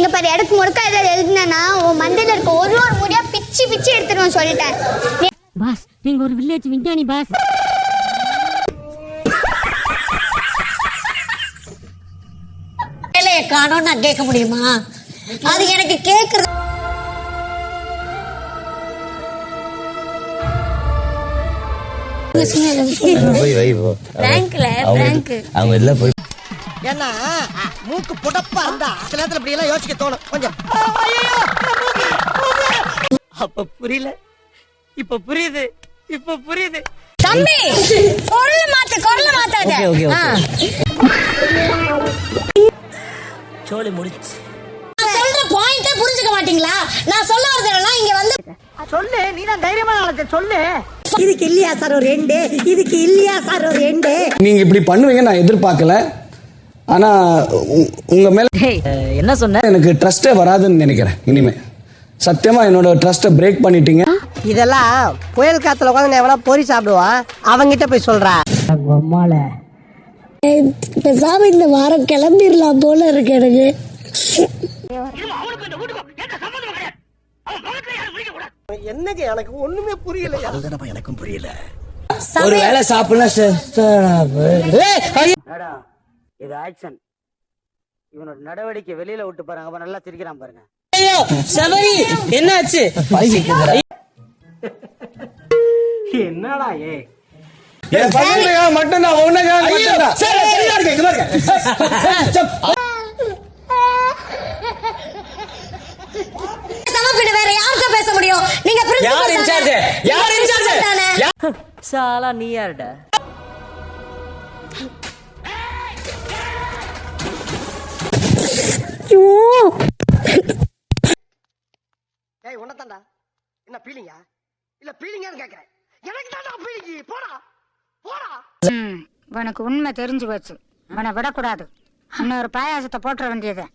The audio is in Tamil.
இங்க பாரு இடத்து முழுக்க ஏதாவது எழுதுனா உன் மண்டையில இருக்க ஒரு ஒரு முடியா பிச்சு பிச்சு எடுத்துருவோம் சொல்லிட்டேன். பாஸ் நீங்க ஒரு வில்லேஜ் விஞ்ஞானி பாஸ். வேலையை காணோம் நான் கேட்க முடியுமா? அது எனக்கு கேக்குறது ஏன்னா மூக்கு புடப்பா இருந்தா சில நேரத்துல இப்படி எல்லாம் யோசிக்க தோணும் கொஞ்சம். அப்ப புரியல, இப்ப புரியுது, இப்ப புரியுது. தம்பி குரல் மாத்தாத. சோலி முடிச்சு. நான் சொல்ற பாயிண்டே புரிஞ்சுக்க மாட்டீங்களா? நான் சொல்ல வரதெல்லாம் இங்க வந்து சொல்லு, நீ தான் தைரியமான ஆளு, சொல்லு. இதுக்கு இல்லையா சார் ஒரு எண்டு, இதுக்கு இல்லையா சார் ஒரு எண்டு. நீங்க இப்படி பண்ணுவீங்க நான் எதிர்பார்க்கல. ஆனா உங்க மேல என்ன சொன்ன? எனக்கு ட்ரஸ்டே வராதுன்னு நினைக்கிறேன். இனிமே சத்தியமா என்னோட ட்ரஸ்ட்டை பிரேக் பண்ணிட்டீங்க. இதெல்லாம் புயல் காத்துல உட்காந்து எவனா பொறி சாப்பிடுவான், அவங்கிட்ட போய் சொல்றா. பேசாம இந்த வாரம் கிளம்பிடலாம் போல இருக்கு எனக்கு. என்னங்க எனக்கு ஒண்ணுமே புரியல. அதுதான் எனக்கும் புரியல. ஒரு வேளை சாப்பிடலாம். இது ஆக்சன். இவனோட நடவடிக்கை வெளியில விட்டு பாருங்க, அப்ப நல்லா சிரிக்கிறான் பாருங்க. என்னாச்சு? என்னடா ஏ மட்டும் நான் வேற யாருக்க பேச முடியும்? நீங்க சாலா நீ யாருடா? ஏய் உன்னதான்டா. என்ன பீலிங்கா? இல்ல பீலிங்கான்னு கேக்குறேன். எனக்கு தான்டா பீலிங்கி. போடா போடா. உனக்கு உண்மை தெரிஞ்சு போச்சு. அவனை விடக்கூடாது. இன்னொரு பாயாசத்தை போட்டுற வேண்டியது.